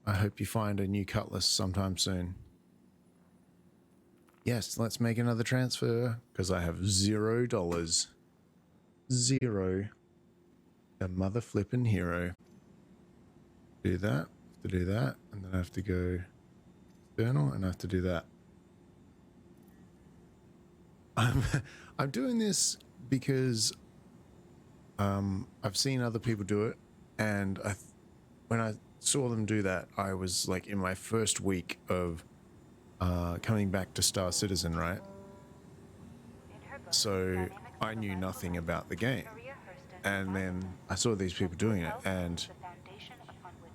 I hope you find a new cutlass sometime soon. Yes, let's make another transfer because I have $0. Zero. A mother flippin' hero. Do that, have to do that, and then I have to go external and I have to do that. I'm doing this because I've seen other people do it, and when I saw them do that, I was like in my first week of coming back to Star Citizen, right? So I knew nothing about the game, and then I saw these people doing it, and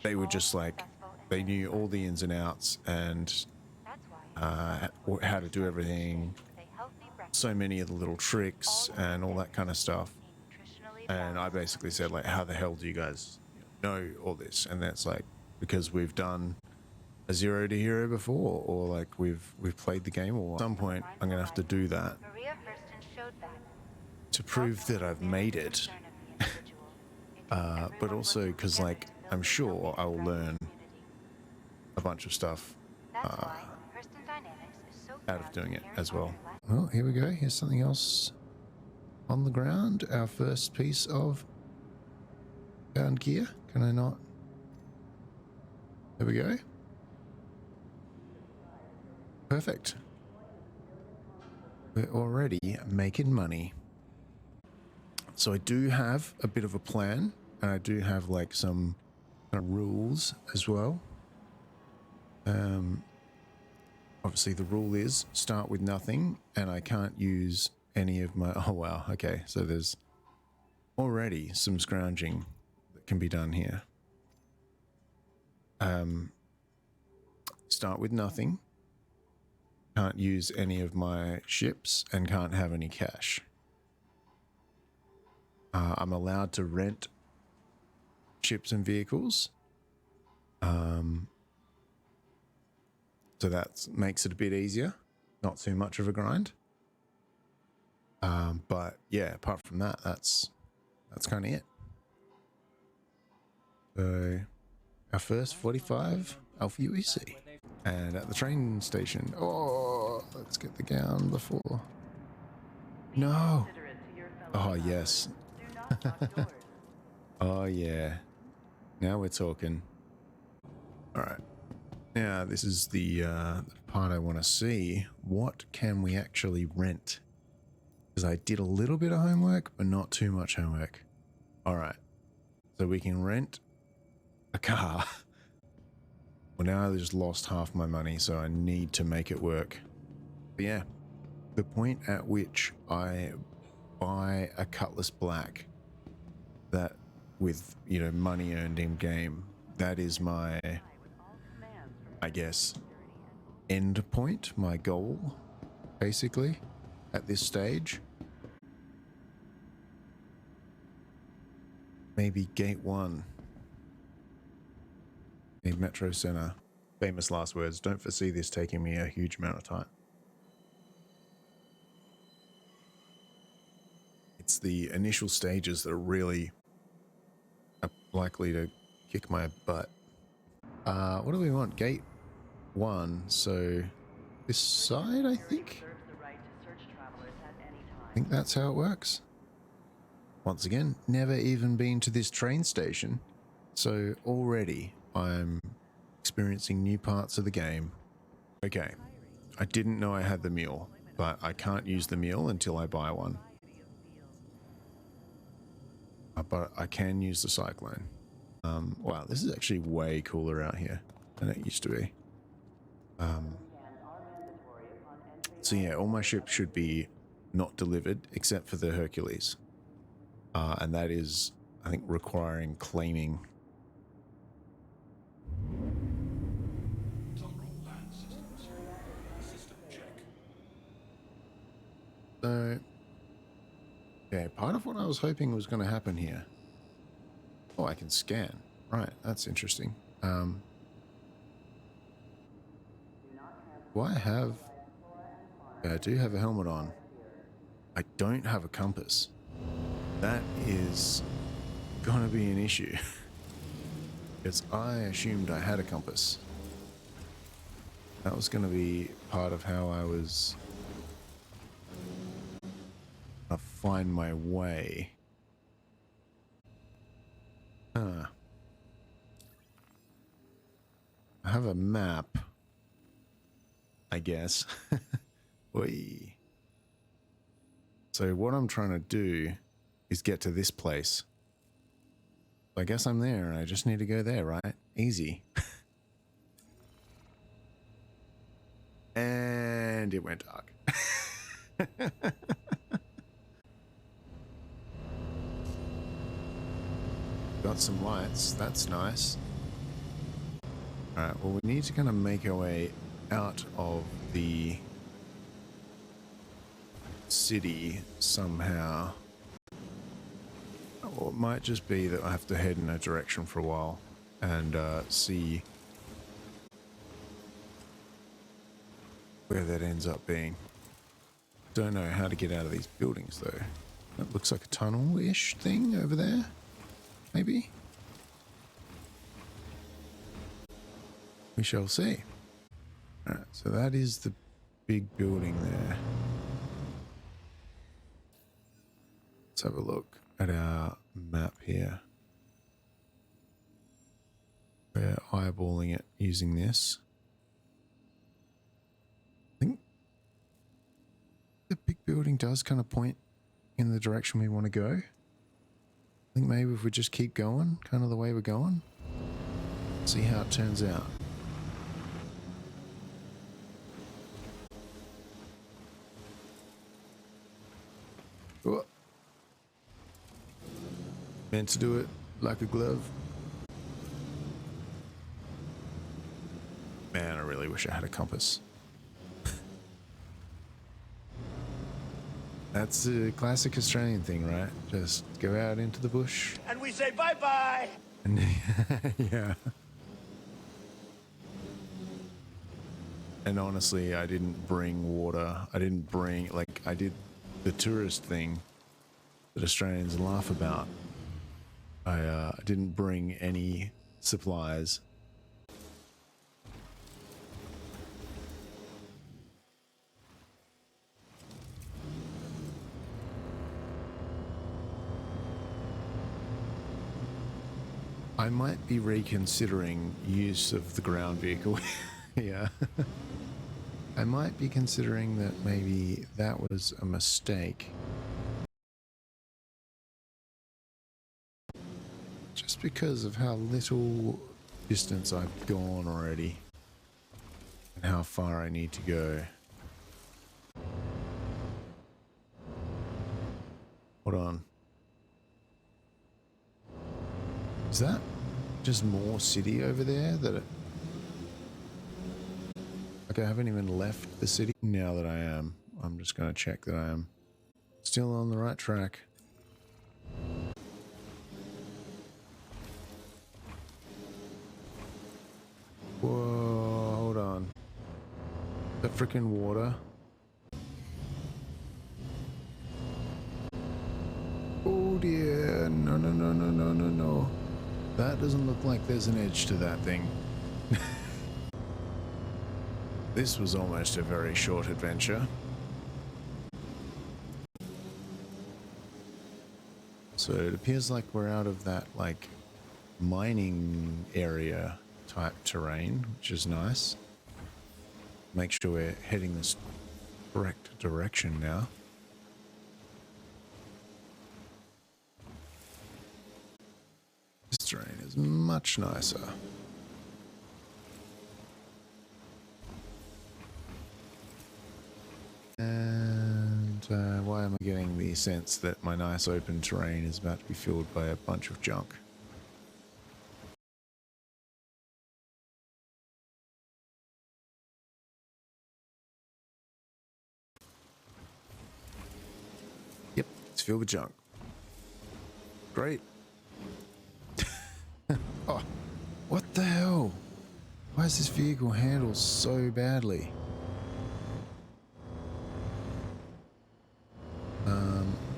they were just like, they knew all the ins and outs and how to do everything, so many of the little tricks and all that kind of stuff. And I basically said, like, how the hell do you guys know all this? And that's like, because we've done a 0 to hero before, or like we've played the game, or at some point I'm gonna have to do that to prove that I've made it. But also because, like, I'm sure I will learn a bunch of stuff out of doing it as well. Well, here we go. Here's something else on the ground. Our first piece of found gear. Can I not? There we go. Perfect. We're already making money. So I do have a bit of a plan, and I do have like some kind of rules as well. Obviously the rule is start with nothing, and I can't use any of my... Oh wow, okay, so there's already some scrounging that can be done here. Start with nothing, can't use any of my ships, and can't have any cash. I'm allowed to rent ships and vehicles. So that makes it a bit easier, not too much of a grind. But yeah, apart from that, that's kind of it. So our first 45 Alpha UEC, and at the train station. Oh, let's get the gown before. No. Oh yes. Oh yeah. Now we're talking. All right. Now this is the part I want to see. What can we actually rent? Because I did a little bit of homework, but not too much homework. All right. So we can rent a car. Well, now I just lost half my money, so I need to make it work. But yeah, the point at which I buy a Cutlass Black, that with, you know, money earned in game, that is my, I guess, end point, my goal, basically, at this stage. Maybe Gate 1. A Metro Center. Famous last words. Don't foresee this taking me a huge amount of time. It's the initial stages that are really likely to kick my butt. What do we want? Gate 1. So this side, I think? I think that's how it works. Once again, never even been to this train station. So already I'm experiencing new parts of the game. Okay, I didn't know I had the mule, but I can't use the mule until I buy one. But I can use the Cyclone. Wow, this is actually way cooler out here than it used to be. So yeah, all my ships should be not delivered except for the Hercules. And that is, I think, requiring cleaning. So, yeah, part of what I was hoping was going to happen here. Oh, I can scan. Right, that's interesting. Do I have... Yeah, I do have a helmet on. I don't have a compass. That is going to be an issue. Because I assumed I had a compass. That was going to be part of how I was going to find my way. Huh. I have a map, I guess. Whee. So what I'm trying to do is get to this place. I guess I'm there and I just need to go there, right? Easy. And it went dark. Got some lights, that's nice. Alright, well we need to kind of make our way out of the city somehow. Or it might just be that I have to head in a direction for a while and see where that ends up being. Don't know how to get out of these buildings though. That looks like a tunnel-ish thing over there. Maybe? We shall see. Alright, so that is the big building there. Let's have a look at our map here. We're eyeballing it using this. I think the big building does kind of point in the direction we want to go. I think maybe if we just keep going, kind of the way we're going, see how it turns out. Oh. Meant to do it like a glove. Man, I really wish I had a compass. That's a classic Australian thing, right? Just go out into the bush. And we say bye-bye! And yeah. And honestly, I didn't bring water. I didn't bring, like, I did the tourist thing that Australians laugh about. I didn't bring any supplies. I might be reconsidering use of the ground vehicle. Yeah. I might be considering that maybe that was a mistake. Just because of how little distance I've gone already and how far I need to go. Hold on. Is that just more city over there that it... Like I haven't even left the city. Now that I am, I'm just going to check that I am still on the right track. Whoa, hold on. The freaking water. Oh dear, no, no, no, no, no, no, no. That doesn't look like there's an edge to that thing. This was almost a very short adventure. So it appears like we're out of that, like, mining area type terrain, which is nice. Make sure we're heading this correct direction now. This terrain is much nicer. And why am I getting the sense that my nice open terrain is about to be filled by a bunch of junk? Yep, it's filled with junk. Great. Oh, what the hell? Why is this vehicle handled so badly?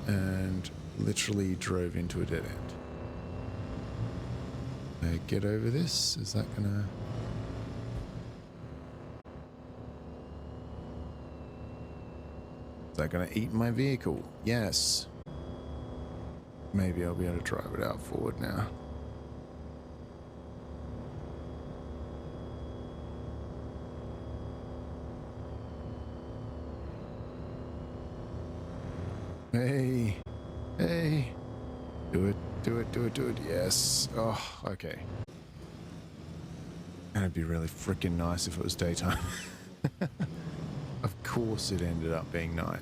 And literally drove into a dead end. Get over this? Is that gonna... Is that gonna eat my vehicle? Yes. Maybe I'll be able to drive it out forward now. Hey, hey, do it, do it, do it, do it, yes. Oh, okay. That'd be really freaking nice if it was daytime. Of course it ended up being night.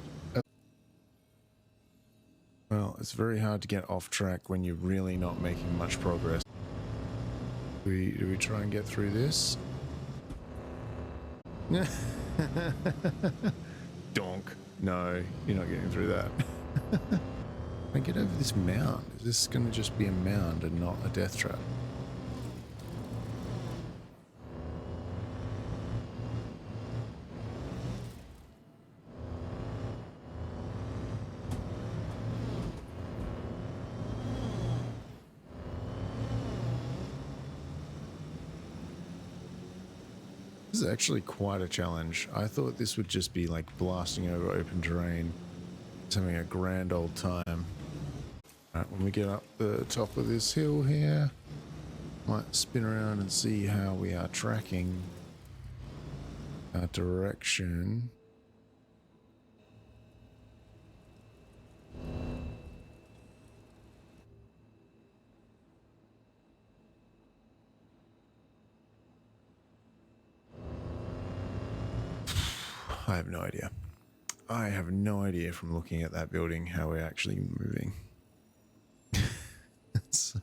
Well, it's very hard to get off track when you're really not making much progress. Do we try and get through this? Donk. No, you're not getting through that. I get over this mound. Is this going to just be a mound and not a death trap? This is actually quite a challenge. I thought this would just be like blasting over open terrain. Just having a grand old time. Alright, when we get up the top of this hill here, might spin around and see how we are tracking our direction. I have no idea. I have no idea from looking at that building how we're actually moving. It's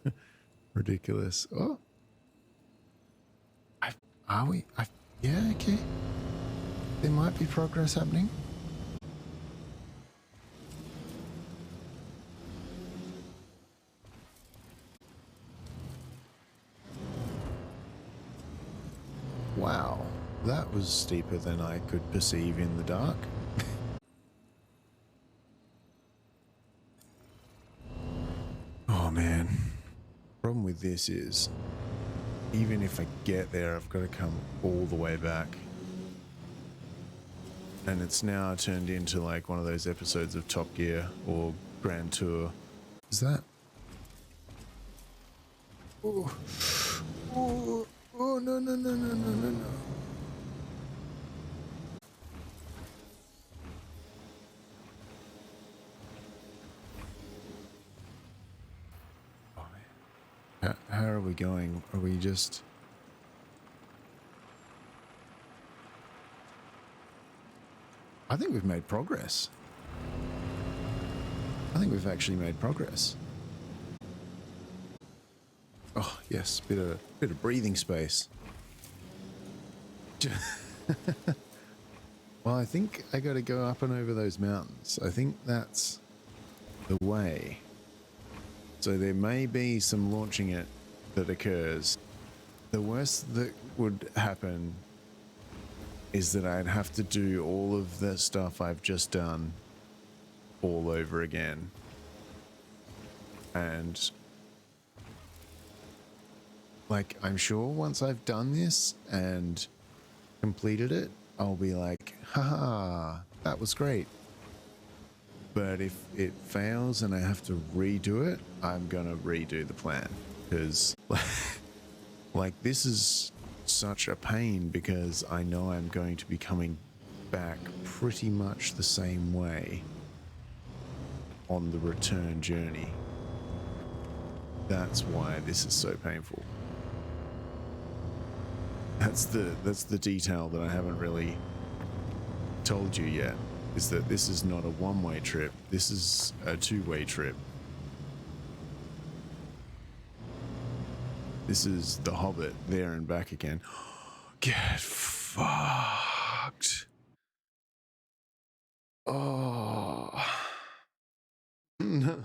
ridiculous. Oh. Are we? Yeah, okay. There might be progress happening. Wow. That was steeper than I could perceive in the dark. Oh man. Problem with this is, even if I get there, I've got to come all the way back. And it's now turned into like one of those episodes of Top Gear or Grand Tour. Is that? Oh, oh, oh no, no, no, no, no, no, no. How are we going? Are we just... I think we've made progress. I think we've actually made progress. Oh, yes, bit of breathing space. Well, I think I got to go up and over those mountains. I think that's the way. So there may be some launching it that occurs. The worst that would happen is that I'd have to do all of the stuff I've just done all over again. And like, I'm sure once I've done this and completed it, I'll be like, haha, that was great. But if it fails and I have to redo it, I'm gonna redo the plan, because like this is such a pain, because I know I'm going to be coming back pretty much the same way on the return journey. That's why this is so painful. That's the detail that I haven't really told you yet, is that this is not a one-way trip, this is a two-way trip. This is the Hobbit there and back again. Get fucked. Oh. No.